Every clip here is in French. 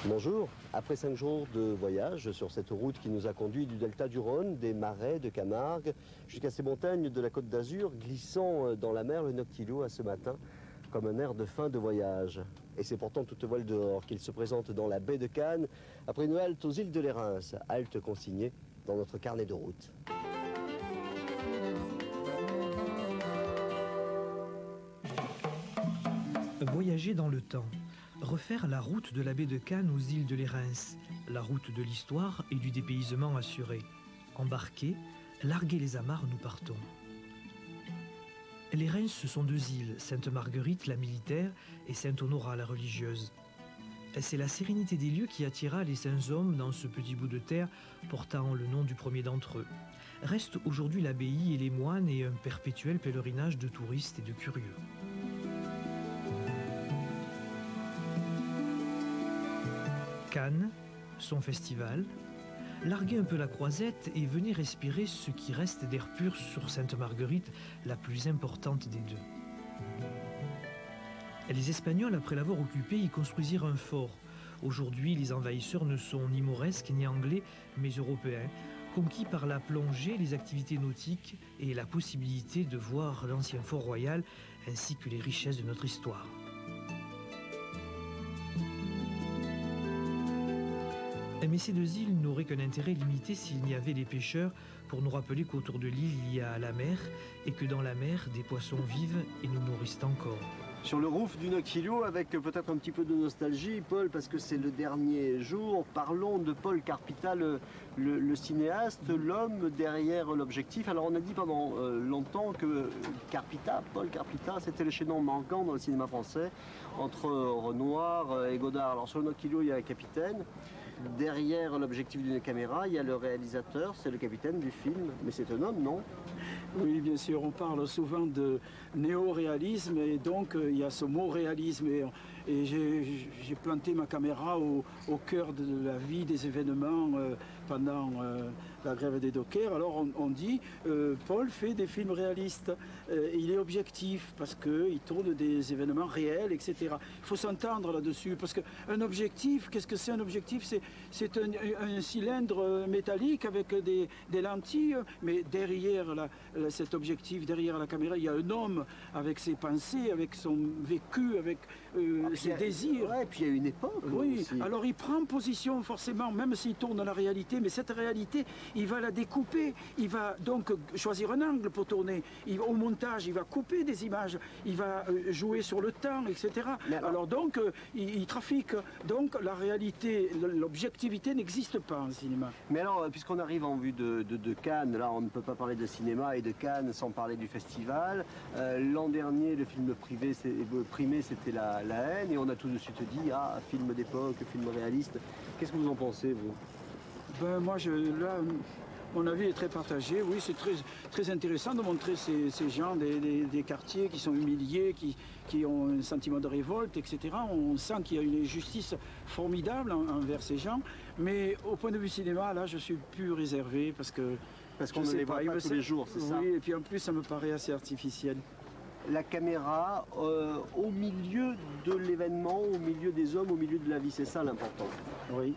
Bonjour, après 5 jours de voyage sur cette route qui nous a conduit du delta du Rhône, des marais de Camargue, jusqu'à ces montagnes de la Côte d'Azur, glissant dans la mer, le Noctilio a ce matin comme un air de fin de voyage. Et c'est pourtant toute voile dehors qu'il se présente dans la baie de Cannes, après une halte aux îles de l'Érins, halte consignée dans notre carnet de route. Voyager dans le temps. Refaire la route de la baie de Cannes aux îles de l'Érins, la route de l'histoire et du dépaysement assuré. Embarquer, larguer les amarres, nous partons. L'Érins, ce sont deux îles, Sainte-Marguerite, la militaire, et Saint-Honorat, la religieuse. C'est la sérénité des lieux qui attira les saints hommes dans ce petit bout de terre portant le nom du premier d'entre eux. Reste aujourd'hui l'abbaye et les moines et un perpétuel pèlerinage de touristes et de curieux. Cannes, son festival, larguez un peu la croisette et venez respirer ce qui reste d'air pur sur Sainte-Marguerite, la plus importante des deux. Les Espagnols, après l'avoir occupée, y construisirent un fort. Aujourd'hui, les envahisseurs ne sont ni mauresques ni anglais, mais européens, conquis par la plongée, les activités nautiques et la possibilité de voir l'ancien fort royal ainsi que les richesses de notre histoire. Mais ces deux îles n'auraient qu'un intérêt limité s'il n'y avait les pêcheurs pour nous rappeler qu'autour de l'île il y a la mer et que dans la mer des poissons vivent et nous nourrissent encore. Sur le roof du Noctilio, avec peut-être un petit peu de nostalgie, Paul, parce que c'est le dernier jour, parlons de Paul Carpita, le cinéaste, l'homme derrière l'objectif. Alors on a dit pendant longtemps que Paul Carpita, c'était le chaînon manquant dans le cinéma français, entre Renoir et Godard. Alors sur le Noctilio, il y a un capitaine. Derrière l'objectif d'une caméra, il y a le réalisateur, c'est le capitaine du film. Mais c'est un homme, non? Oui, bien sûr, on parle souvent de néo-réalisme et donc il y a ce mot réalisme. Et j'ai planté ma caméra au cœur de la vie, des événements pendant la grève des dockers. Alors on dit, Paul fait des films réalistes. Il est objectif parce qu'il tourne des événements réels, etc. Il faut s'entendre là-dessus parce qu'un objectif, qu'est-ce que c'est un objectif? C'est un cylindre métallique avec des lentilles, mais derrière cet objectif, derrière la caméra, il y a un homme avec ses pensées, avec son vécu, avec ses désirs. Ouais, et puis il y a une époque. Oui, aussi. Alors il prend position forcément, même s'il tourne la réalité, mais cette réalité, il va la découper. Il va donc choisir un angle pour tourner. Au montage, il va couper des images, il va jouer sur le temps, etc. Alors donc, il trafique. Donc la réalité, l'objectivité n'existe pas en cinéma. Mais alors, puisqu'on arrive en vue de Cannes, là on ne peut pas parler de cinéma et de Cannes sans parler du festival. L'an dernier, le film primé, c'était la haine, et on a tout de suite dit, ah, film d'époque, film réaliste. Qu'est-ce que vous en pensez, vous? Ben, moi, là, mon avis est très partagé. Oui, c'est très intéressant de montrer ces gens des quartiers qui sont humiliés, qui ont un sentiment de révolte, etc. On sent qu'il y a une injustice formidable envers ces gens. Mais au point de vue cinéma, là, je suis plus réservé parce qu'on ne les voit pas tous les jours, c'est ça? Oui, et puis en plus, ça me paraît assez artificiel. La caméra au milieu de l'événement, au milieu des hommes, au milieu de la vie, c'est ça l'important. Oui.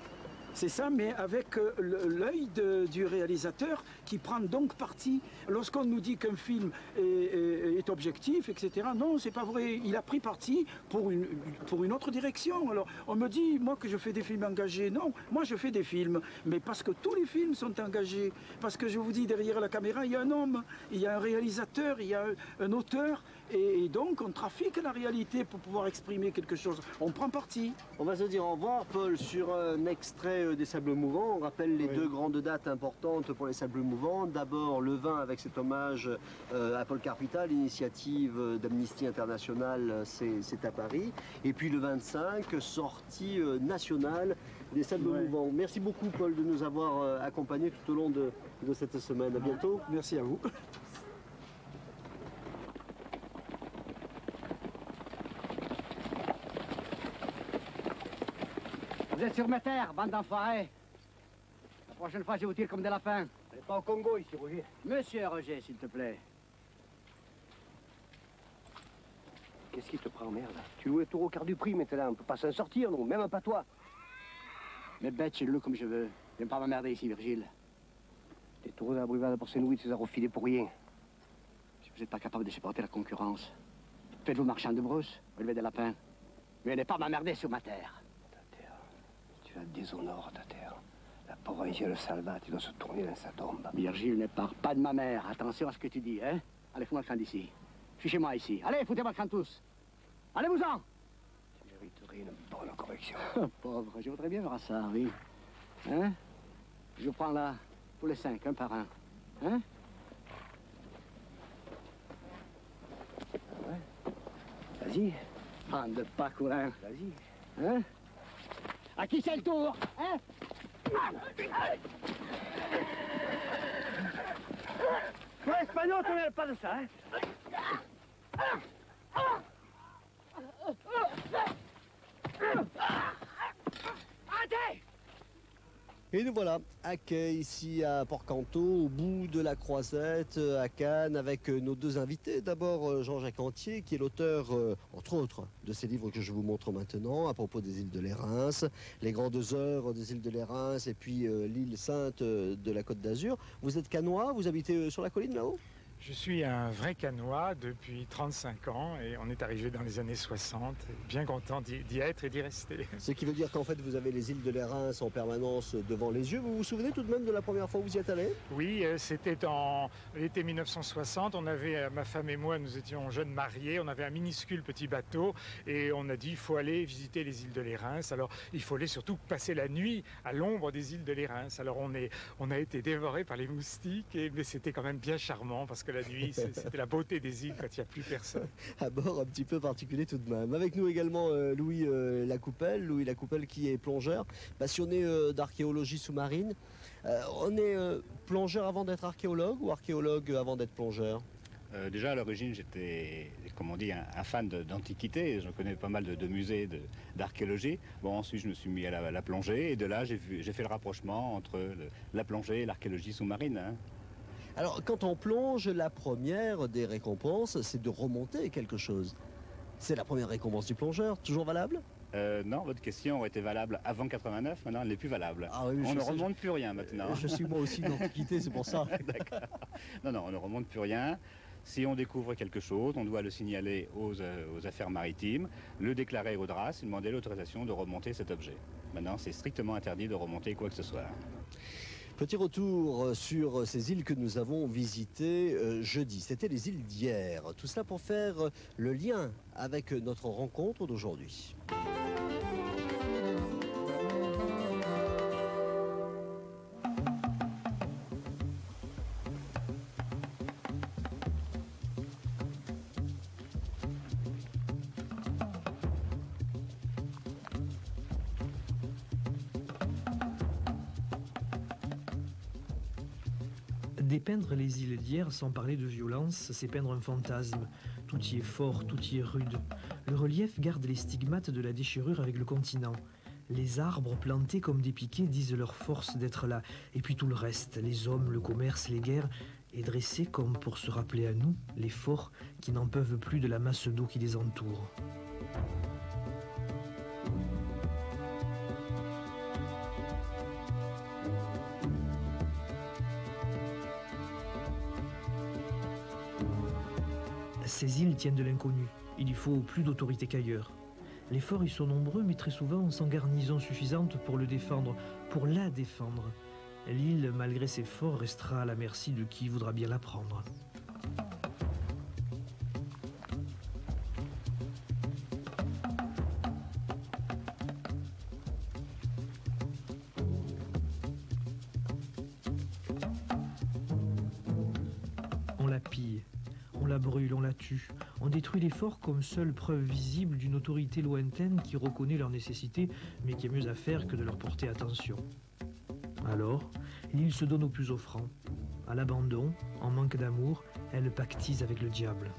C'est ça, mais avec l'œil du réalisateur qui prend donc parti. Lorsqu'on nous dit qu'un film est objectif, etc., non, c'est pas vrai. Il a pris parti pour une autre direction. Alors, on me dit, moi, que je fais des films engagés. Non, moi, je fais des films, mais parce que tous les films sont engagés. Parce que je vous dis, derrière la caméra, il y a un homme, il y a un réalisateur, il y a un auteur, et donc on trafique la réalité pour pouvoir exprimer quelque chose. On prend parti. On va se dire au revoir, Paul, sur un extrait des Sables Mouvants. On rappelle les deux grandes dates importantes pour les Sables Mouvants. D'abord le 20 avec cet hommage à Paul Carpita, l'initiative d'Amnesty International, c'est à Paris. Et puis le 25, sortie nationale des Sables Mouvants. Merci beaucoup, Paul, de nous avoir accompagnés tout au long de cette semaine. À bientôt. Merci à vous. Vous êtes sur mes terres, bande d'enfoirés. La prochaine fois, je vous tire comme des lapins. On n'est pas au Congo ici, Roger. Monsieur Roger, s'il te plaît. Qu'est-ce qui te prend, merde? Tu louais tout au quart du prix, maintenant. On ne peut pas s'en sortir, nous. Même pas toi. Mes bêtes, je le comme je veux. Viens pas m'emmerder ici, Virgile. T'es trop dans la bruvade pour Saint-Louis, tu les as refilés pour rien. Si vous n'êtes pas capable de supporter la concurrence, faites-vous marchand de brousse, élevez des lapins. Mais n'allez pas m'emmerder sur ma terre. Ta terre, tu la déshonores, ta terre. La pauvre le salvat, il doit se tourner dans sa tombe. Virgile, ne pars pas de ma mère. Attention à ce que tu dis, hein? Allez, fous-moi le camp d'ici. Je suis chez moi ici. Allez, foutez-moi le camp tous. Allez-vous-en! Tu mériterais une bonne correction. Pauvre, je voudrais bien voir ça, oui. Hein? Je vous prends là pour les 5, un par un. Hein? Vas-y, Bande de pas courant. vas-y. Hein? À qui c'est le tour? Hein? Toi, espagnol, tu mêles pas de ça, hein? Arrêtez! Et nous voilà à quai ici à Port-Canto, au bout de la Croisette, à Cannes, avec nos deux invités. D'abord Jean-Jacques Antier, qui est l'auteur, entre autres, de ces livres que je vous montre maintenant, à propos des îles de Lérins, les grandes heures des îles de Lérins, et puis l'île Sainte de la Côte d'Azur. Vous êtes cannois, vous habitez sur la colline là-haut? Je suis un vrai cannois depuis 35 ans et on est arrivé dans les années 60. Bien content d'y être et d'y rester. Ce qui veut dire qu'en fait vous avez les îles de Lérins en permanence devant les yeux. Vous vous souvenez tout de même de la première fois où vous y êtes allé? Oui, c'était en l'été 1960. On avait, ma femme et moi, nous étions jeunes mariés. On avait un minuscule petit bateau et on a dit il faut aller visiter les îles de Lérins. Alors il faut aller surtout passer la nuit à l'ombre des îles de Lérins. Alors on a été dévorés par les moustiques, mais c'était quand même bien charmant parce que la nuit, c'était la beauté des îles quand il n'y a plus personne. À bord un petit peu particulier tout de même. Avec nous également Louis Lacoupelle. Louis Lacoupelle qui est plongeur, passionné d'archéologie sous-marine. On est plongeur avant d'être archéologue ou archéologue avant d'être plongeur? Déjà à l'origine j'étais, comme on dit, un fan d'antiquité. Je connais pas mal de musées d'archéologie. Bon, ensuite je me suis mis à la plongée et de là j'ai fait le rapprochement entre la plongée et l'archéologie sous-marine. Hein. Alors quand on plonge, la première des récompenses, c'est de remonter quelque chose. C'est la première récompense du plongeur, toujours valable? Non, votre question aurait été valable avant 89, maintenant elle n'est plus valable. Ah oui, on ne remonte plus rien maintenant. Je suis moi aussi d'antiquité, c'est pour ça. D'accord. Non, on ne remonte plus rien. Si on découvre quelque chose, on doit le signaler aux affaires maritimes, le déclarer au DRAS et demander l'autorisation de remonter cet objet. Maintenant, c'est strictement interdit de remonter quoi que ce soit. Petit retour sur ces îles que nous avons visitées jeudi. C'était les îles d'hier. Tout cela pour faire le lien avec notre rencontre d'aujourd'hui. Dépeindre les îles d'hier sans parler de violence, c'est peindre un fantasme. Tout y est fort, tout y est rude. Le relief garde les stigmates de la déchirure avec le continent. Les arbres plantés comme des piquets disent leur force d'être là. Et puis tout le reste, les hommes, le commerce, les guerres, est dressé comme pour se rappeler à nous, les forts, qui n'en peuvent plus de la masse d'eau qui les entoure. Ces îles tiennent de l'inconnu. Il y faut plus d'autorité qu'ailleurs. Les forts y sont nombreux, mais très souvent sans garnison suffisante pour le défendre, pour la défendre. L'île, malgré ses forts, restera à la merci de qui voudra bien la prendre. On la pille. On la brûle, on la tue. On détruit les forts comme seule preuve visible d'une autorité lointaine qui reconnaît leur nécessité, mais qui a mieux à faire que de leur porter attention. Alors, l'île se donne au plus offrant. À l'abandon, en manque d'amour, elle pactise avec le diable.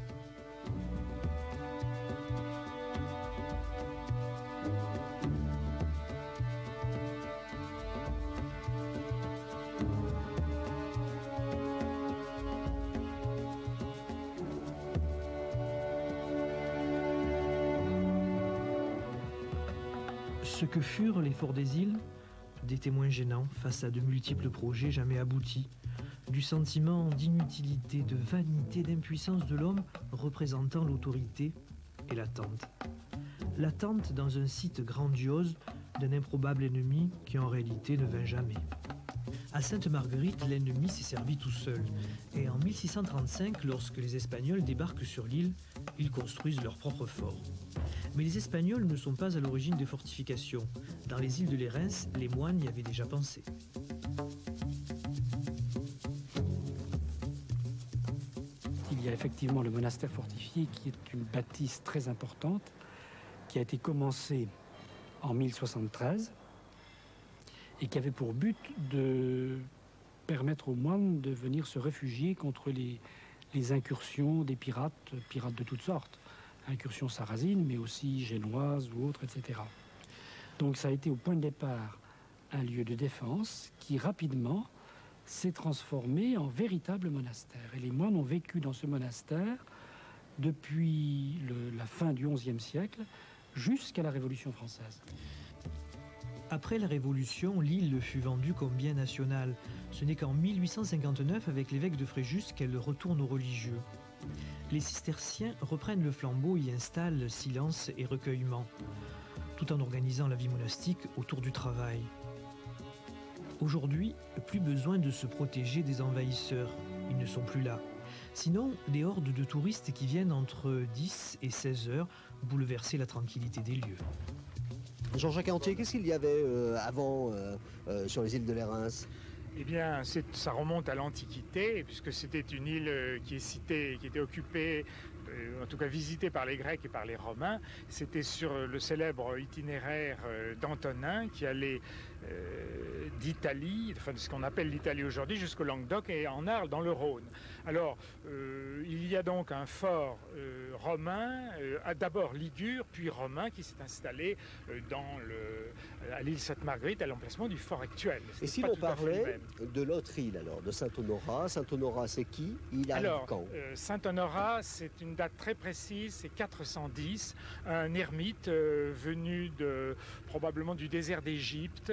Ce que furent les forts des îles, des témoins gênants face à de multiples projets jamais aboutis, du sentiment d'inutilité, de vanité, d'impuissance de l'homme représentant l'autorité et l'attente. L'attente dans un site grandiose d'un improbable ennemi qui en réalité ne vint jamais. À Sainte-Marguerite, l'ennemi s'est servi tout seul, et en 1635, lorsque les Espagnols débarquent sur l'île, ils construisent leur propre fort. Mais les Espagnols ne sont pas à l'origine des fortifications. Dans les îles de Lérins, les moines y avaient déjà pensé. Il y a effectivement le monastère fortifié qui est une bâtisse très importante qui a été commencée en 1073 et qui avait pour but de permettre aux moines de venir se réfugier contre les incursions des pirates de toutes sortes, incursions sarrasines mais aussi génoises ou autres, etc. Donc ça a été au point de départ un lieu de défense qui rapidement s'est transformé en véritable monastère. Et les moines ont vécu dans ce monastère depuis la fin du XIe siècle jusqu'à la Révolution française. Après la Révolution, l'île fut vendue comme bien national. Ce n'est qu'en 1859, avec l'évêque de Fréjus, qu'elle retourne aux religieux. Les cisterciens reprennent le flambeau et y installent silence et recueillement, tout en organisant la vie monastique autour du travail. Aujourd'hui, plus besoin de se protéger des envahisseurs. Ils ne sont plus là. Sinon, des hordes de touristes qui viennent entre 10 et 16 heures bouleverser la tranquillité des lieux. Jean-Jacques Antier, qu'est-ce qu'il y avait avant sur les îles de Lérins? Eh bien, ça remonte à l'Antiquité, puisque c'était une île qui était occupée, en tout cas visitée par les Grecs et par les Romains. C'était sur le célèbre itinéraire d'Antonin qui allait d'Italie, enfin ce qu'on appelle l'Italie aujourd'hui, jusqu'au Languedoc et en Arles, dans le Rhône. Alors, il y a donc un fort romain, d'abord ligure, puis romain, qui s'est installé à l'île Sainte-Marguerite, à l'emplacement du fort actuel. Et si l'on parlait de l'autre île, alors, de Saint-Honorat, Saint-Honorat, c'est qui? Il arrive quand? Saint-Honorat, c'est une date très précise, c'est 410, un ermite venu probablement du désert d'Égypte,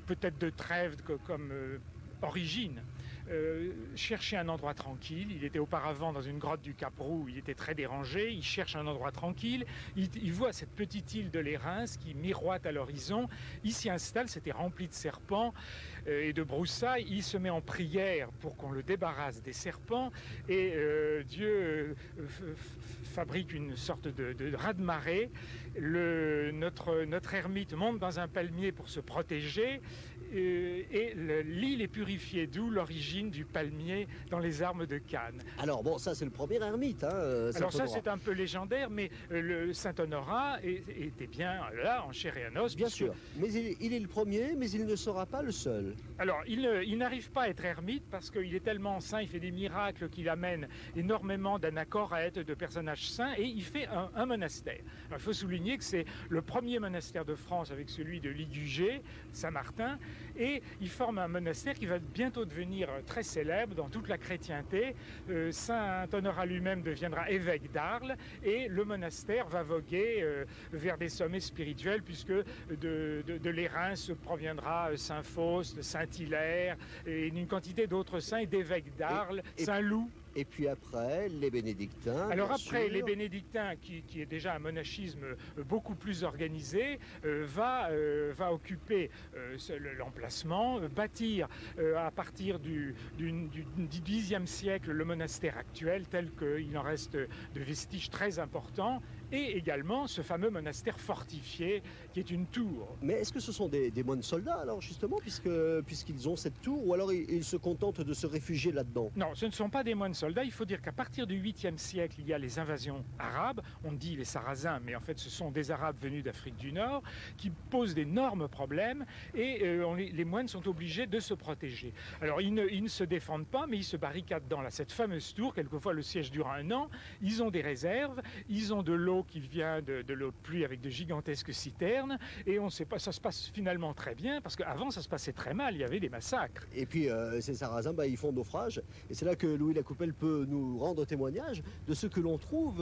peut-être de Trèves comme origine. Chercher un endroit tranquille. Il était auparavant dans une grotte du Cap Roux, il était très dérangé, il cherche un endroit tranquille, il voit cette petite île de Lérins qui miroite à l'horizon, il s'y installe, c'était rempli de serpents et de broussailles, il se met en prière pour qu'on le débarrasse des serpents et Dieu fabrique une sorte de raz-de-marée. Notre ermite monte dans un palmier pour se protéger et l'île est purifiée, d'où l'origine du palmier dans les armes de Cannes. Alors bon, ça c'est le premier ermite, alors ça c'est un peu légendaire, mais le Saint-Honorat était bien là, en chair et en os. Bien sûr, mais il est le premier, mais il ne sera pas le seul. Alors, il n'arrive pas à être ermite parce qu'il est tellement saint, il fait des miracles qu'il amène énormément d'anachorètes, de personnages saints, et il fait un monastère. Alors, il faut souligner que c'est le premier monastère de France avec celui de Ligugé, Saint-Martin, et il forme un monastère qui va bientôt devenir très célèbre dans toute la chrétienté. Saint-Honorat lui-même deviendra évêque d'Arles, et le monastère va voguer vers des sommets spirituels, puisque de Lérins proviendra Saint-Faust, Saint-Hilaire, et une quantité d'autres saints, et d'évêques d'Arles, Saint-Loup. Et puis après, les bénédictins. Alors après, les bénédictins, qui est déjà un monachisme beaucoup plus organisé, va occuper l'emplacement, bâtir à partir du Xe siècle le monastère actuel, tel qu'il en reste de vestiges très importants, et également ce fameux monastère fortifié qui est une tour. Mais est-ce que ce sont des moines soldats alors justement, puisqu'ils ont cette tour, ou alors ils se contentent de se réfugier là-dedans? Non, ce ne sont pas des moines soldats. Il faut dire qu'à partir du 8e siècle, il y a les invasions arabes. On dit les Sarrasins, mais en fait ce sont des Arabes venus d'Afrique du Nord qui posent d'énormes problèmes, et les moines sont obligés de se protéger. Alors ils ne se défendent pas, mais ils se barricadent dans cette fameuse tour. Quelquefois le siège dure 1 an. Ils ont des réserves, ils ont de l'eau l'eau qui vient de l'eau de pluie avec de gigantesques citernes, et on sait pas, ça se passe finalement très bien, parce qu'avant ça se passait très mal, il y avait des massacres. Et puis ces Sarrasins, ils font naufrage. Et c'est là que Louis Lacoupelle peut nous rendre témoignage de ce que l'on trouve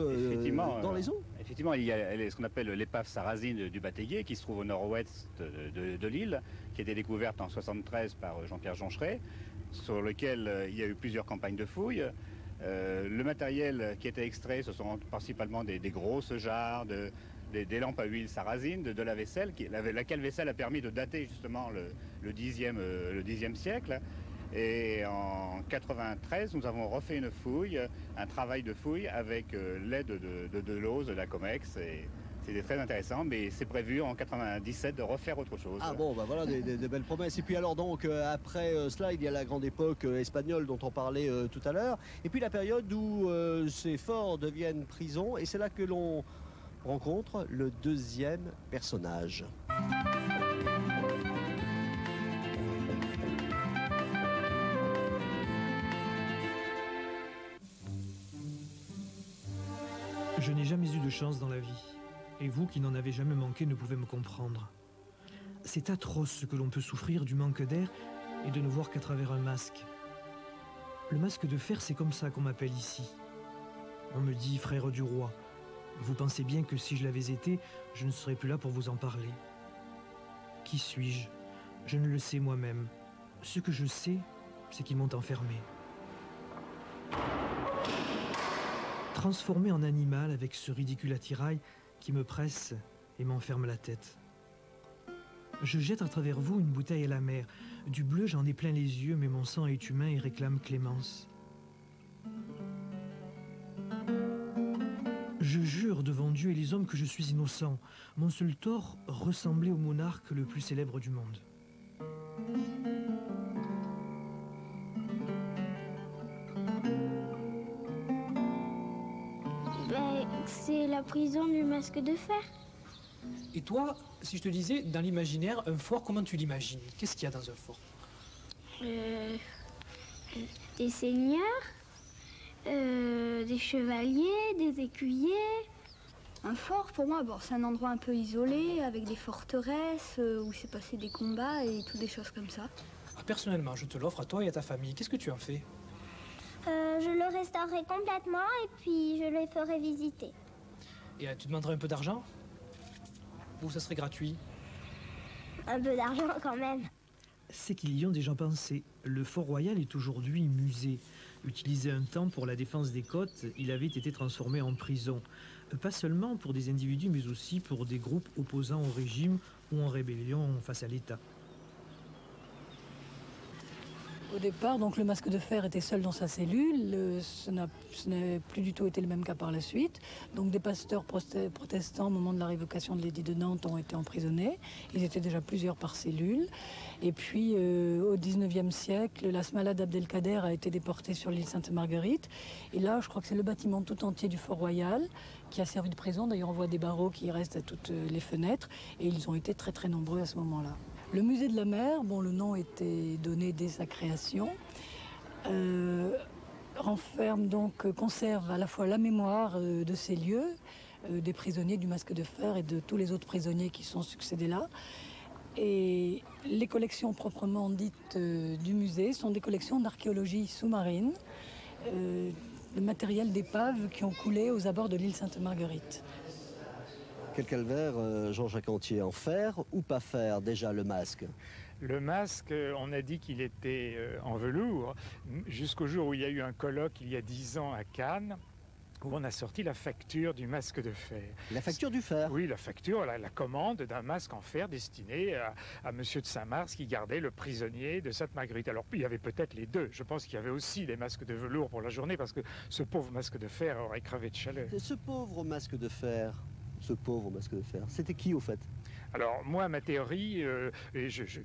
dans les eaux. Effectivement, il y a ce qu'on appelle l'épave sarrasine du Bataillé, qui se trouve au nord-ouest de l'île, qui a été découverte en 1973 par Jean-Pierre Joncheret, sur lequel il y a eu plusieurs campagnes de fouilles. Le matériel qui était extrait, ce sont principalement des grosses jarres, des lampes à huile sarrasine, de la vaisselle, laquelle vaisselle a permis de dater justement le 10e siècle. Et en 1993, nous avons refait une fouille, un travail de fouille avec l'aide de l'ose, de la Comex. C'était très intéressant, mais c'est prévu en 1997 de refaire autre chose. Ah bon, voilà des belles promesses. Et puis alors donc, après cela, il y a la grande époque espagnole dont on parlait tout à l'heure. Et puis la période où ces forts deviennent prison. Et c'est là que l'on rencontre le deuxième personnage. Je n'ai jamais eu de chance dans la vie. Et vous qui n'en avez jamais manqué ne pouvez me comprendre. C'est atroce ce que l'on peut souffrir du manque d'air et de ne voir qu'à travers un masque. Le masque de fer, c'est comme ça qu'on m'appelle ici. On me dit frère du roi. Vous pensez bien que si je l'avais été, je ne serais plus là pour vous en parler. Qui suis-je? Je ne le sais moi-même. Ce que je sais, c'est qu'ils m'ont enfermé. Transformé en animal avec ce ridicule attirail qui me presse et m'enferme la tête. Je jette à travers vous une bouteille à la mer. Du bleu, j'en ai plein les yeux, mais mon sang est humain et réclame clémence. Je jure devant Dieu et les hommes que je suis innocent. Mon seul tort, ressembler au monarque le plus célèbre du monde. C'est la prison du masque de fer. Et toi, si je te disais, dans l'imaginaire, un fort, comment tu l'imagines? Qu'est-ce qu'il y a dans un fort? Des seigneurs, des chevaliers, des écuyers. Un fort, pour moi, c'est un endroit un peu isolé, avec des forteresses, où s'est passé des combats et toutes des choses comme ça. Personnellement, je te l'offre à toi et à ta famille. Qu'est-ce que tu en fais? Je le restaurerai complètement et puis je le ferai visiter. Et tu demanderais un peu d'argent? Ou ça serait gratuit? Un peu d'argent quand même. C'est qu'ils y ont déjà pensé. Le Fort Royal est aujourd'hui musée. Utilisé un temps pour la défense des côtes, il avait été transformé en prison. Pas seulement pour des individus, mais aussi pour des groupes opposants au régime ou en rébellion face à l'État. Au départ, donc, le masque de fer était seul dans sa cellule. Ce n'a plus du tout été le même cas par la suite. Donc, des pasteurs protestants, au moment de la révocation de l'édit de Nantes, ont été emprisonnés. Ils étaient déjà plusieurs par cellule. Et puis, au 19e siècle, la Smala d'Abdelkader a été déportée sur l'île Sainte-Marguerite. Et là, je crois que c'est le bâtiment tout entier du Fort Royal qui a servi de prison. D'ailleurs, on voit des barreaux qui restent à toutes les fenêtres. Et ils ont été très, très nombreux à ce moment-là. Le musée de la mer, le nom était donné dès sa création, renferme donc, conserve à la fois la mémoire de ces lieux, des prisonniers du masque de fer et de tous les autres prisonniers qui sont succédés là. Et les collections proprement dites du musée sont des collections d'archéologie sous-marine, de matériel d'épaves qui ont coulé aux abords de l'île Sainte-Marguerite. Quel calvaire, Jean-Jacques Antier, en fer ou pas faire déjà le masque? Le masque, on a dit qu'il était en velours, jusqu'au jour où il y a eu un colloque il y a 10 ans à Cannes, où on a sorti la facture du masque de fer. La facture du fer? Oui, la facture, la commande d'un masque en fer destiné à Monsieur de Saint-Mars qui gardait le prisonnier de Sainte-Marguerite. Alors, il y avait peut-être les deux. Je pense qu'il y avait aussi des masques de velours pour la journée, parce que ce pauvre masque de fer aurait crevé de chaleur. Ce pauvre masque de fer, c'était qui au fait? Alors moi, ma théorie,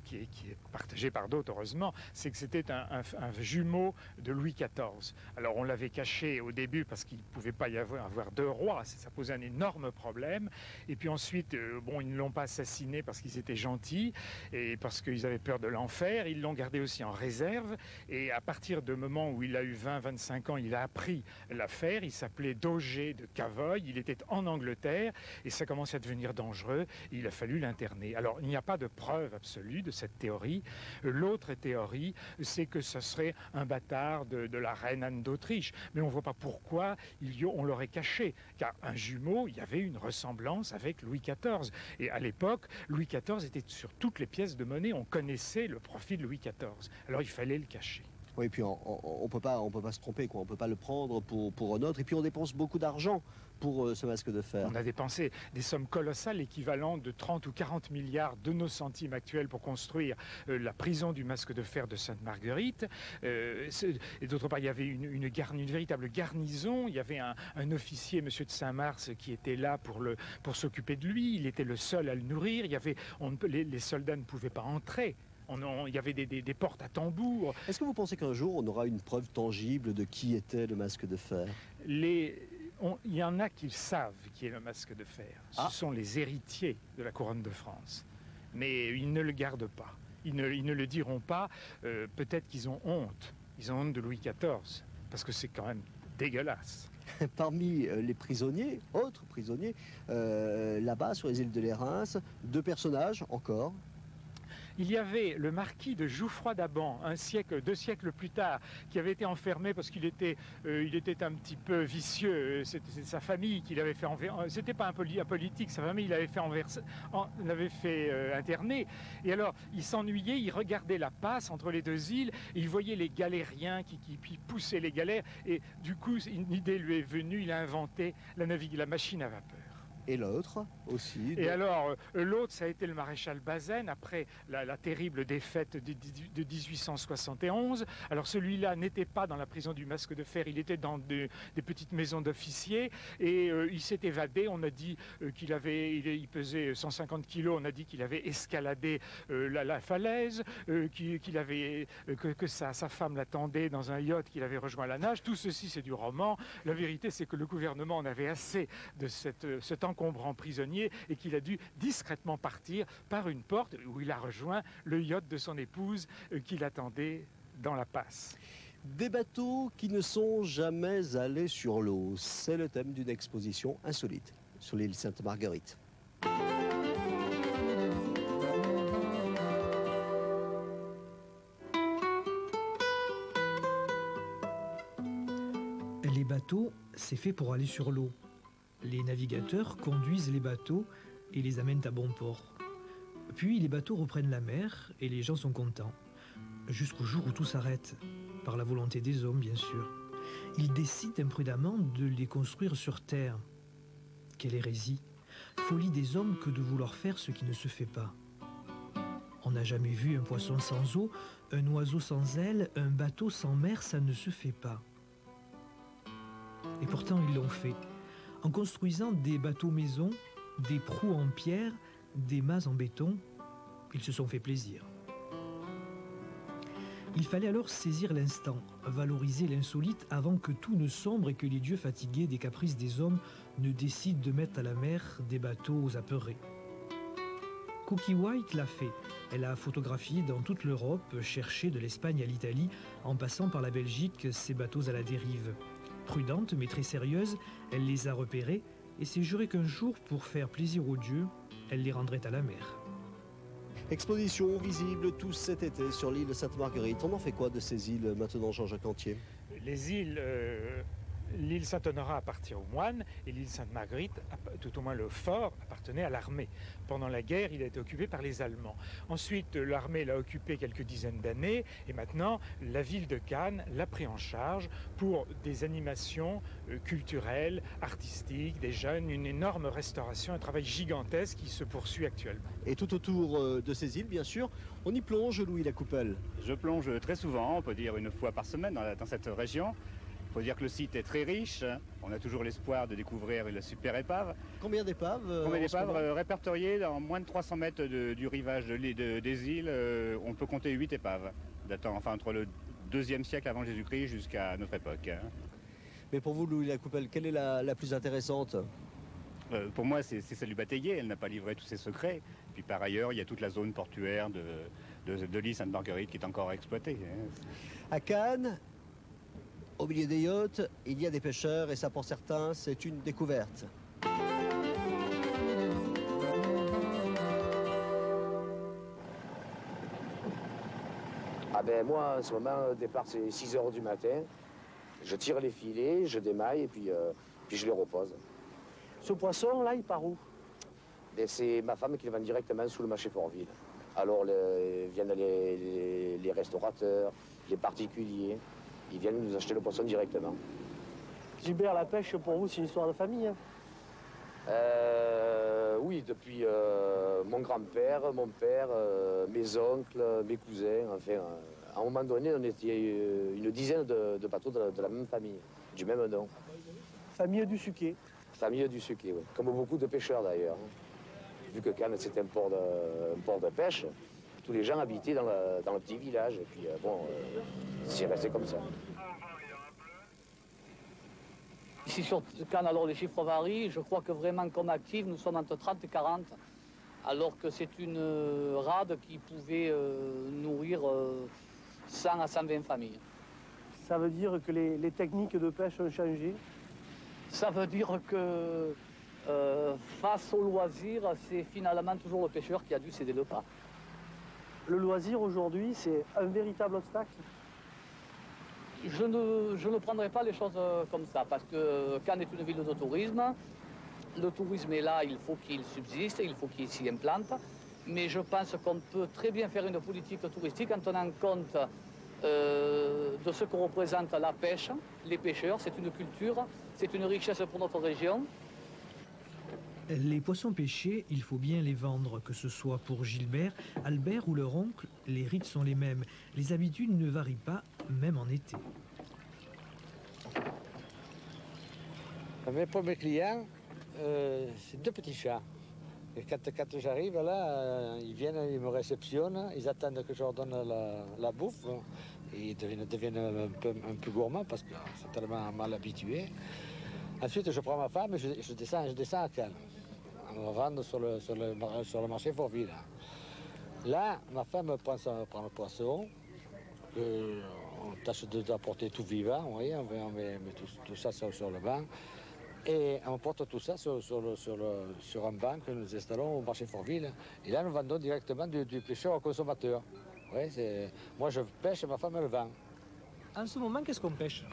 qui est partagée par d'autres heureusement, c'est que c'était un jumeau de Louis XIV. Alors on l'avait caché au début parce qu'il ne pouvait pas y avoir deux rois, ça posait un énorme problème. Et puis ensuite, bon, ils ne l'ont pas assassiné parce qu'ils étaient gentils et parce qu'ils avaient peur de l'enfer. Ils l'ont gardé aussi en réserve. Et à partir du moment où il a eu 20-25 ans, il a appris l'affaire. Il s'appelait Dauger de Cavoy. Il était en Angleterre et ça commençait à devenir dangereux. Il a fallu l'interner. Alors, il n'y a pas de preuve absolue de cette théorie. L'autre théorie, c'est que ce serait un bâtard de la reine Anne d'Autriche. Mais on ne voit pas pourquoi on l'aurait caché. Car un jumeau, il y avait une ressemblance avec Louis XIV. Et à l'époque, Louis XIV était sur toutes les pièces de monnaie. On connaissait le profil de Louis XIV. Alors, il fallait le cacher. Oui, puis on peut pas se tromper, quoi. On ne peut pas le prendre pour un autre. Et puis on dépense beaucoup d'argent pour ce masque de fer. On a dépensé des sommes colossales, équivalent de 30 ou 40 milliards de nos centimes actuels pour construire la prison du masque de fer de Sainte-Marguerite. Et d'autre part, il y avait une véritable garnison. Il y avait un officier, monsieur de Saint-Mars, qui était là pour s'occuper de lui. Il était le seul à le nourrir. Les soldats ne pouvaient pas entrer. Il y avait des portes à tambour. Est-ce que vous pensez qu'un jour, on aura une preuve tangible de qui était le masque de fer? Il y en a qui savent qui est le masque de fer. Ce sont les héritiers de la couronne de France. Mais ils ne le gardent pas. Ils ne le diront pas. Peut-être qu'ils ont honte. Ils ont honte de Louis XIV. Parce que c'est quand même dégueulasse. Parmi les prisonniers, autres prisonniers, là-bas sur les îles de Lérins, deux personnages encore. Il y avait le marquis de Jouffroy d'Aban, 2 siècles plus tard, qui avait été enfermé parce qu'il était un petit peu vicieux. C'était sa famille qui l'avait fait enfermer. C'était pas un politique, sa famille l'avait fait interner. Et alors, il s'ennuyait, il regardait la passe entre les deux îles, et il voyait les galériens qui poussaient les galères. Et du coup, une idée lui est venue, il a inventé la machine à vapeur. Et l'autre aussi. Et alors, l'autre, ça a été le maréchal Bazaine, après la terrible défaite de 1871. Alors celui-là n'était pas dans la prison du masque de fer, il était dans des petites maisons d'officiers, et il s'est évadé. On a dit il pesait 150 kilos, on a dit qu'il avait escaladé la falaise, que sa femme l'attendait dans un yacht qu'il avait rejoint à la nage. Tout ceci, c'est du roman. La vérité, c'est que le gouvernement en avait assez de cet encombrant prisonnier et qu'il a dû discrètement partir par une porte où il a rejoint le yacht de son épouse qui l'attendait dans la passe. Des bateaux qui ne sont jamais allés sur l'eau, c'est le thème d'une exposition insolite sur l'île Sainte-Marguerite. Les bateaux, c'est fait pour aller sur l'eau. Les navigateurs conduisent les bateaux et les amènent à bon port. Puis les bateaux reprennent la mer et les gens sont contents. Jusqu'au jour où tout s'arrête, par la volonté des hommes bien sûr. Ils décident imprudemment de les construire sur terre. Quelle hérésie! Folie des hommes que de vouloir faire ce qui ne se fait pas. On n'a jamais vu un poisson sans eau, un oiseau sans ailes, un bateau sans mer, ça ne se fait pas. Et pourtant ils l'ont fait. En construisant des bateaux maisons, des proues en pierre, des mâts en béton, ils se sont fait plaisir. Il fallait alors saisir l'instant, valoriser l'insolite avant que tout ne sombre et que les dieux fatigués des caprices des hommes ne décident de mettre à la mer des bateaux apeurés. Cookie White l'a fait. Elle a photographié dans toute l'Europe, cherché de l'Espagne à l'Italie, en passant par la Belgique, ces bateaux à la dérive. Prudente mais très sérieuse, elle les a repérés et s'est juré qu'un jour, pour faire plaisir aux dieux, elle les rendrait à la mer. Exposition visible tout cet été sur l'île Sainte-Marguerite. On en fait quoi de ces îles maintenant, Jean-Jacques Antier? Les îles... L'île Saint-Honorat appartient aux moines et l'île Sainte-Marguerite, tout au moins le fort, appartenait à l'armée. Pendant la guerre, il a été occupé par les Allemands. Ensuite, l'armée l'a occupé quelques dizaines d'années et maintenant, la ville de Cannes l'a pris en charge pour des animations culturelles, artistiques, des jeunes, une énorme restauration, un travail gigantesque qui se poursuit actuellement. Et tout autour de ces îles, bien sûr, on y plonge, Louis Lacoupelle. Je plonge très souvent, on peut dire une fois par semaine dans cette région. Il faut dire que le site est très riche. On a toujours l'espoir de découvrir une super épave. Combien d'épaves Combien d'épaves répertoriées dans moins de 300 mètres du rivage des îles. On peut compter 8 épaves, datant enfin entre le 2e siècle avant Jésus-Christ jusqu'à notre époque. Mais pour vous, Louis Lacoupelle, quelle est la plus intéressante? Pour moi, c'est celle du Bataillé. Elle n'a pas livré tous ses secrets. Puis par ailleurs, il y a toute la zone portuaire de l'île Sainte-Marguerite qui est encore exploitée. À Cannes, au milieu des yachts, il y a des pêcheurs et ça, pour certains, c'est une découverte. Ah ben moi, en ce moment, le départ, c'est 6 h du matin. Je tire les filets, je démaille et puis je les repose. Ce poisson, là, il part où? C'est ma femme qui le vend directement sous le marché Fortville. Alors viennent les restaurateurs, les particuliers, ils viennent nous acheter le poisson directement. Gilbert, la pêche, pour vous, c'est une histoire de famille, hein? Oui, depuis mon grand-père, mon père, mes oncles, mes cousins, enfin, à un moment donné, on était une dizaine de bateaux de la même famille, du même nom. Famille du Suquet. Famille du Suquet, oui. Comme beaucoup de pêcheurs d'ailleurs. Vu que Cannes, c'est un port de pêche, tous les gens habitaient dans le petit village. Et puis, c'est resté comme ça. Ici sur Cannes, alors les chiffres varient. Je crois que vraiment, comme active, nous sommes entre 30 et 40, alors que c'est une rade qui pouvait nourrir 100 à 120 familles. Ça veut dire que les techniques de pêche ont changé? Ça veut dire que face au loisir, c'est finalement toujours le pêcheur qui a dû céder le pas. Le loisir aujourd'hui, c'est un véritable obstacle? Je ne prendrai pas les choses comme ça, parce que Cannes est une ville de tourisme. Le tourisme est là, il faut qu'il subsiste, il faut qu'il s'y implante. Mais je pense qu'on peut très bien faire une politique touristique en tenant compte de ce que représente la pêche, les pêcheurs. C'est une culture, c'est une richesse pour notre région. Les poissons pêchés, il faut bien les vendre, que ce soit pour Gilbert, Albert ou leur oncle, les rites sont les mêmes. Les habitudes ne varient pas, même en été. Mes premiers clients, c'est 2 petits chats. Et quand j'arrive là, ils viennent, ils me réceptionnent, ils attendent que je leur donne la bouffe. Et ils deviennent un peu gourmands parce qu'ils sont tellement mal habitués. Ensuite, je prends ma femme et je descends à Cannes. On va vendre sur le marché Fortville. Là, ma femme prend le poisson, on tâche d'apporter tout vivant, vous voyez, on met tout ça sur le banc. Et on porte tout ça sur un banc que nous installons au marché Fortville. Et là, nous vendons directement du pêcheur au consommateur. Ouais, moi, je pêche et ma femme, elle vend. En ce moment, qu'est-ce qu'on pêche?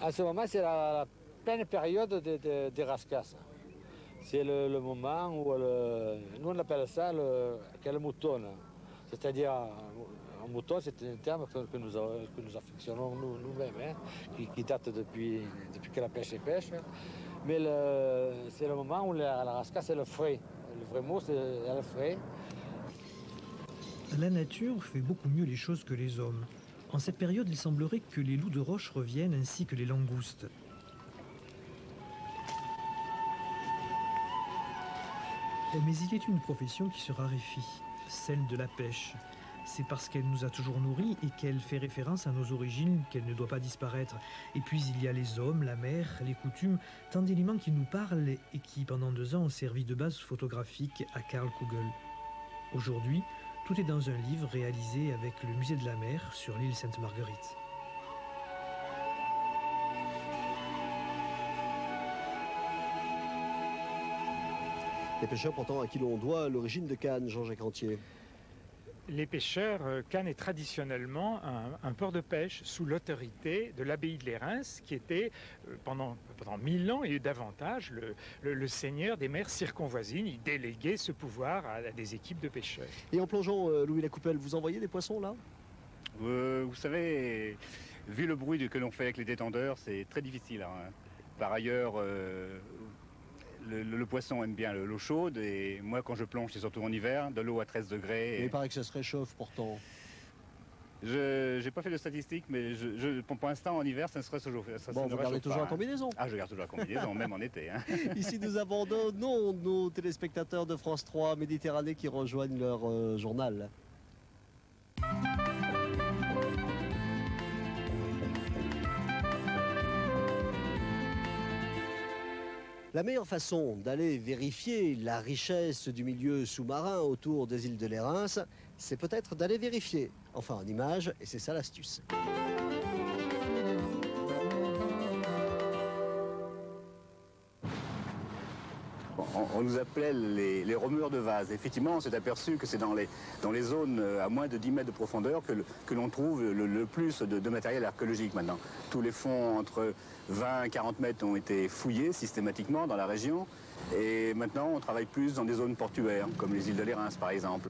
En ce moment, c'est la pleine période des rascasses. C'est le moment où, nous on appelle ça le mouton. C'est-à-dire, un mouton, c'est un terme que nous affectionnons nous-mêmes, hein, qui date depuis que la pêche est pêche. Mais c'est le moment où la rascasse est le frais. Le vrai mot, c'est le frais. La nature fait beaucoup mieux les choses que les hommes. En cette période, il semblerait que les loups de roche reviennent ainsi que les langoustes. Mais il est une profession qui se raréfie, celle de la pêche. C'est parce qu'elle nous a toujours nourris et qu'elle fait référence à nos origines qu'elle ne doit pas disparaître. Et puis il y a les hommes, la mer, les coutumes, tant d'éléments qui nous parlent et qui pendant 2 ans ont servi de base photographique à Karl Kugel. Aujourd'hui, tout est dans un livre réalisé avec le musée de la mer sur l'île Sainte-Marguerite. Les pêcheurs pourtant à qui l'on doit l'origine de Cannes, Jean-Jacques Rentier. Les pêcheurs, Cannes est traditionnellement un port de pêche sous l'autorité de l'abbaye de Lérins, qui était pendant 1000 ans et davantage le seigneur des mers circonvoisines. Il déléguait ce pouvoir à des équipes de pêcheurs. Et en plongeant, Louis Lacoupelle, vous envoyez des poissons là? Vous savez, vu le bruit que l'on fait avec les détendeurs, c'est très difficile. Hein. Par ailleurs, le poisson aime bien l'eau chaude et moi quand je plonge c'est surtout en hiver, de l'eau à 13 degrés. Et il paraît que ça se réchauffe pourtant. Je n'ai pas fait de statistiques, mais pour l'instant, en hiver, ça ne serait toujours fait. Bon, vous gardez toujours la combinaison? Ah, je garde toujours la combinaison, même en été. Hein. Ici, nous abandonnons nos téléspectateurs de France 3 Méditerranée qui rejoignent leur journal. La meilleure façon d'aller vérifier la richesse du milieu sous-marin autour des îles de Lérins, c'est peut-être d'aller vérifier, enfin en images, et c'est ça l'astuce. On nous appelait les remueurs de vases. Effectivement, on s'est aperçu que c'est dans les zones à moins de 10 mètres de profondeur que l'on trouve le plus de matériel archéologique maintenant. Tous les fonds entre 20 et 40 mètres ont été fouillés systématiquement dans la région. Et maintenant, on travaille plus dans des zones portuaires, comme les îles de Lérins par exemple.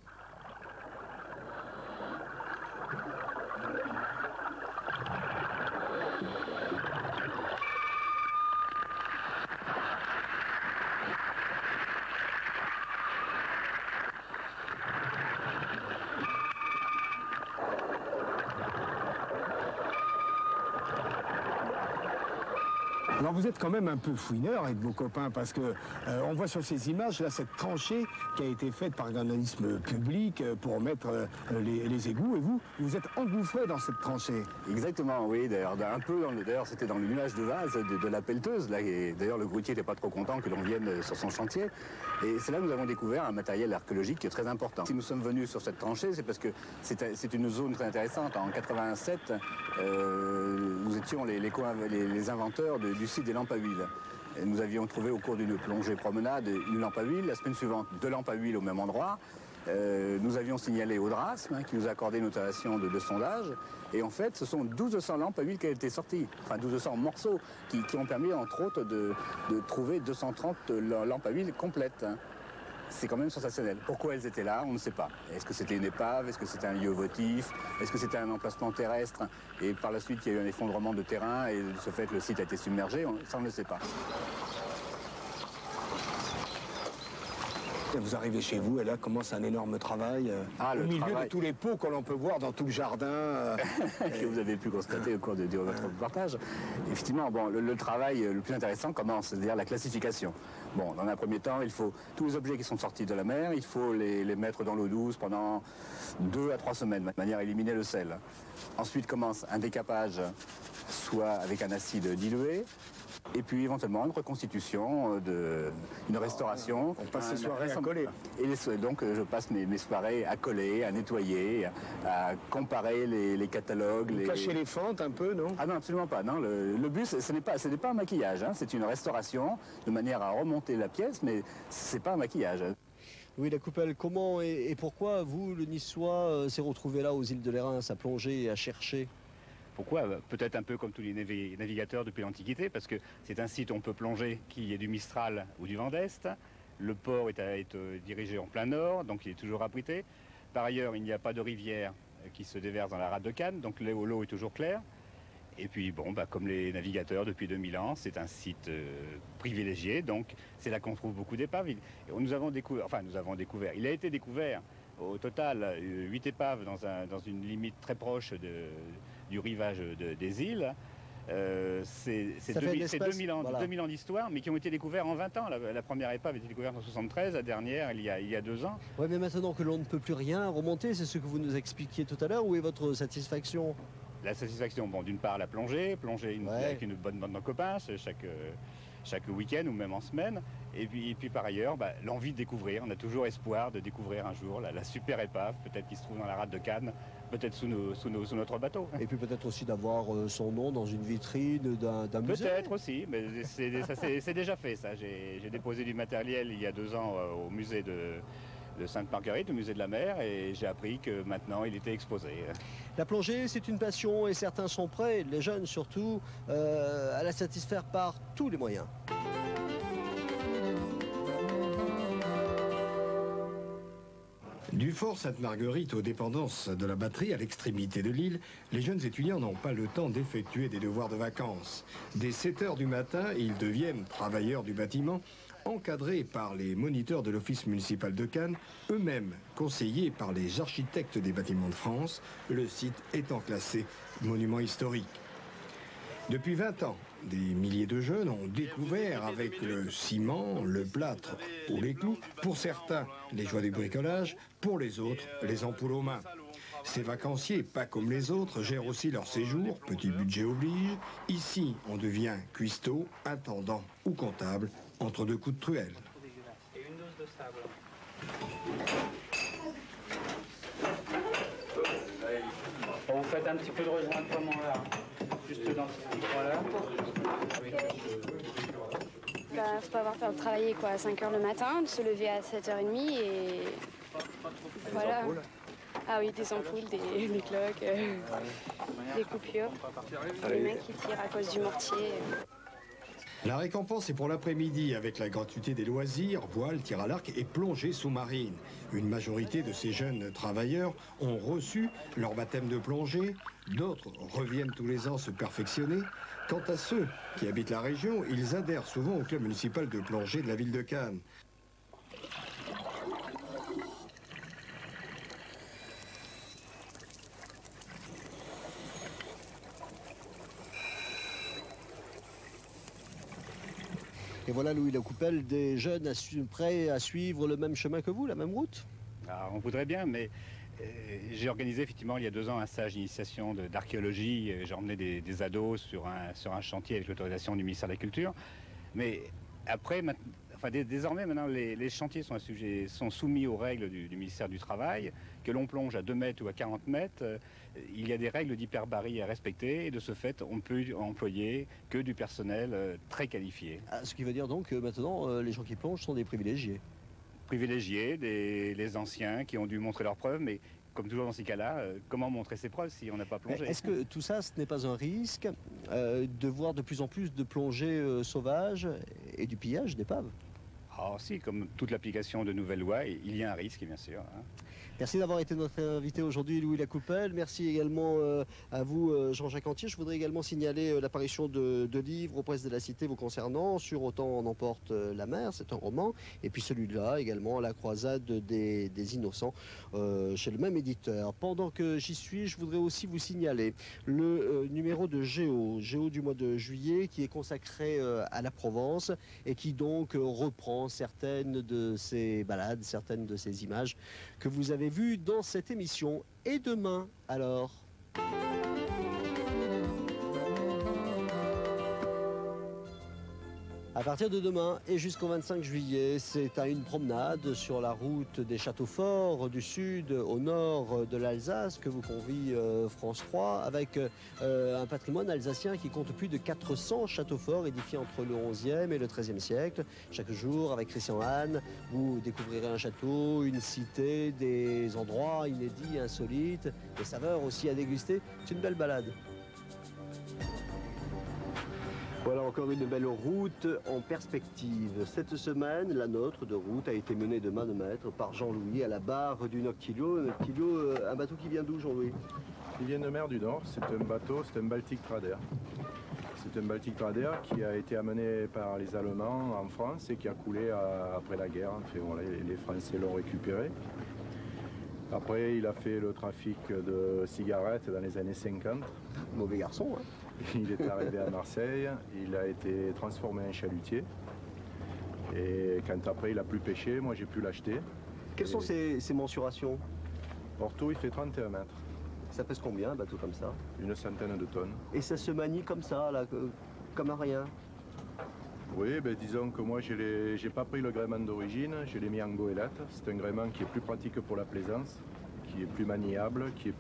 Alors vous êtes quand même un peu fouineur avec vos copains parce que on voit sur ces images là cette tranchée qui a été faite par un organisme public pour mettre les égouts et vous êtes engouffré dans cette tranchée. Exactement, oui, d'ailleurs un peu d'ailleurs c'était dans le nuage de vase de la pelleteuse là, et d'ailleurs le grutier n'était pas trop content que l'on vienne sur son chantier et c'est là que nous avons découvert un matériel archéologique qui est très important. Si nous sommes venus sur cette tranchée, c'est parce que c'est une zone très intéressante. En 87, nous étions les inventeurs du site des lampes à huile. Et nous avions trouvé au cours d'une plongée promenade une lampe à huile. La semaine suivante, 2 lampes à huile au même endroit. Nous avions signalé au DRASM qui nous a accordé une notation de sondage. Et en fait, ce sont 1200 lampes à huile qui ont été sorties. Enfin, 1200 morceaux qui ont permis, entre autres, de trouver 230 lampes à huile complètes. C'est quand même sensationnel. Pourquoi elles étaient là, on ne sait pas. Est-ce que c'était une épave? Est-ce que c'était un lieu votif? Est-ce que c'était un emplacement terrestre? Et par la suite, il y a eu un effondrement de terrain et de ce fait, le site a été submergé. Ça, on ne le sait pas. Vous arrivez chez vous et là commence un énorme travail au milieu de tous les pots que l'on peut voir dans tout le jardin. Que vous avez pu constater au cours de votre reportage. Effectivement, bon, le travail le plus intéressant commence, c'est-à-dire la classification. Bon, dans un premier temps, il faut tous les objets qui sont sortis de la mer, il faut les mettre dans l'eau douce pendant 2 à 3 semaines, de manière à éliminer le sel. Ensuite commence un décapage, soit avec un acide dilué, et puis éventuellement une reconstitution, une restauration. On passe ses soirées à coller. Et donc je passe mes soirées à coller, à nettoyer, à comparer les catalogues. Vous cachez les fentes un peu, non? Ah non, absolument pas. Non. Le but, ce n'est pas un maquillage, hein. C'est une restauration de manière à remonter la pièce, mais c'est pas un maquillage. Oui, la Coupelle, comment et pourquoi vous, le Niçois, s'est retrouvé là aux îles de Lérins à plonger et à chercher? Pourquoi? Peut-être un peu comme tous les navigateurs depuis l'Antiquité, parce que c'est un site où on peut plonger qui est du Mistral ou du vent d'Est. Le port est dirigé en plein nord, donc il est toujours abrité. Par ailleurs, il n'y a pas de rivière qui se déverse dans la rade de Cannes, donc l'eau est toujours claire. Et puis, bon, comme les navigateurs depuis 2000 ans, c'est un site privilégié, donc c'est là qu'on trouve beaucoup d'épaves. Nous avons découvert, il a été découvert au total 8 épaves dans une limite très proche du rivage des îles. C'est 2000 ans d'histoire, mais qui ont été découverts en 20 ans. La première épave a été découverte en 1973, la dernière il y a 2 ans. Oui, mais maintenant que l'on ne peut plus rien remonter, c'est ce que vous nous expliquiez tout à l'heure, où est votre satisfaction? La satisfaction, bon, d'une part la plongée avec une bonne bande de copains chaque week-end ou même en semaine. Et puis par ailleurs, l'envie de découvrir. On a toujours espoir de découvrir un jour la super épave, peut-être qui se trouve dans la rade de Cannes, peut-être sous notre bateau. Et puis peut-être aussi d'avoir son nom dans une vitrine d'un musée. Peut-être aussi, mais c'est déjà fait ça. J'ai déposé du matériel il y a 2 ans au musée de Sainte-Marguerite, au musée de la mer, et j'ai appris que maintenant il était exposé. La plongée, c'est une passion et certains sont prêts, les jeunes surtout, à la satisfaire par tous les moyens. Du fort Sainte-Marguerite aux dépendances de la batterie à l'extrémité de l'île, les jeunes étudiants n'ont pas le temps d'effectuer des devoirs de vacances. Dès 7 h du matin, ils deviennent travailleurs du bâtiment encadré par les moniteurs de l'Office municipal de Cannes, eux-mêmes conseillés par les architectes des bâtiments de France, le site étant classé monument historique. Depuis 20 ans, des milliers de jeunes ont découvert avec le ciment, le plâtre ou les clous, pour certains les joies du bricolage, pour les autres les ampoules aux mains. Ces vacanciers, pas comme les autres, gèrent aussi leur séjour, petit budget oblige. Ici, on devient cuistot, intendant ou comptable, entre deux coups de truelle. Et une dose de sable. Vous faites un petit peu de rejointement là, juste dans ce endroit-là. Bah, faut pas avoir peur de travailler quoi, à 5 h le matin, de se lever à 7 h 30 et voilà. Ah oui, des ampoules, des cloques, des coupures, des mains qui tirent à cause du mortier. La récompense est pour l'après-midi avec la gratuité des loisirs, voile, tir à l'arc et plongée sous-marine. Une majorité de ces jeunes travailleurs ont reçu leur baptême de plongée, d'autres reviennent tous les ans se perfectionner. Quant à ceux qui habitent la région, ils adhèrent souvent au club municipal de plongée de la ville de Cannes. Et voilà Louis Lacoupelle, des jeunes prêts à suivre le même chemin que vous, la même route? Alors, on voudrait bien, mais j'ai organisé effectivement il y a 2 ans un stage d'initiation d'archéologie. J'ai emmené des ados sur un chantier avec l'autorisation du ministère de la Culture. Mais après, désormais maintenant, les chantiers sont soumis aux règles du ministère du Travail. Que l'on plonge à 2 mètres ou à 40 mètres, il y a des règles d'hyperbarie à respecter. Et de ce fait, on ne peut employer que du personnel très qualifié. Ah, ce qui veut dire donc que maintenant, les gens qui plongent sont des privilégiés. Privilégiés, les anciens qui ont dû montrer leurs preuves, mais comme toujours dans ces cas-là, comment montrer ses preuves si on n'a pas plongé? Est-ce que tout ça, ce n'est pas un risque de voir de plus en plus de plongées sauvages et du pillage d'épaves? Ah si, comme toute l'application de nouvelles lois, il y a un risque, bien sûr. Hein. Merci d'avoir été notre invité aujourd'hui, Louis Lacoupelle. Merci également à vous, Jean-Jacques Antier. Je voudrais également signaler l'apparition de livres aux presses de la Cité vous concernant, sur Autant en emporte la mer, c'est un roman, et puis celui-là également, La croisade des innocents, chez le même éditeur. Pendant que j'y suis, je voudrais aussi vous signaler le numéro de Géo du mois de juillet, qui est consacré à la Provence, et qui donc reprend certaines de ces balades, certaines de ces images que vous avez vu dans cette émission. Et demain, alors à partir de demain et jusqu'au 25 juillet, c'est à une promenade sur la route des châteaux forts du sud au nord de l'Alsace que vous convie France 3, avec un patrimoine alsacien qui compte plus de 400 châteaux forts édifiés entre le 11e et le 13e siècle. Chaque jour, avec Christian Hahn, vous découvrirez un château, une cité, des endroits inédits, insolites, des saveurs aussi à déguster. C'est une belle balade. Voilà encore une belle route en perspective. Cette semaine, la nôtre de route a été menée de main de maître par Jean-Louis à la barre du Noctilio. Noctilio, un bateau qui vient d'où, Jean-Louis? Il vient de mer du Nord, c'est un bateau, c'est un Baltic Trader. C'est un Baltic Trader qui a été amené par les Allemands en France et qui a coulé après la guerre. Enfin, voilà, les Français l'ont récupéré. Après, il a fait le trafic de cigarettes dans les années 50. Mauvais garçon, hein. Il est arrivé à Marseille, il a été transformé en chalutier. Et quand après il a plus pêché, moi j'ai pu l'acheter. Quelles sont ces mensurations? Porto, il fait 31 mètres. Ça pèse combien un bateau comme ça? Une centaine de tonnes. Et ça se manie comme ça, là, comme à rien? Oui, ben disons que moi j'ai pas pris le gréement d'origine, je l'ai mis en goélette. C'est un gréement qui est plus pratique pour la plaisance, qui est plus maniable, qui est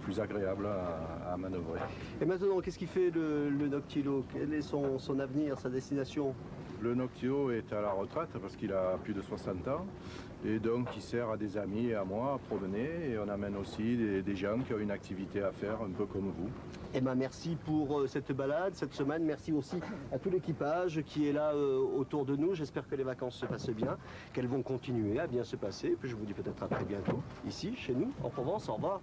plus agréable à manœuvrer. Et maintenant, qu'est-ce qui fait le Noctilio? Quel est son avenir, sa destination? Le Noctilio est à la retraite parce qu'il a plus de 60 ans. Et donc il sert à des amis et à moi à promener. Et on amène aussi des gens qui ont une activité à faire, un peu comme vous. Eh ben, merci pour cette balade, cette semaine. Merci aussi à tout l'équipage qui est là autour de nous. J'espère que les vacances se passent bien, qu'elles vont continuer à bien se passer. Puis je vous dis peut-être à très bientôt, ici, chez nous, en Provence. Au revoir.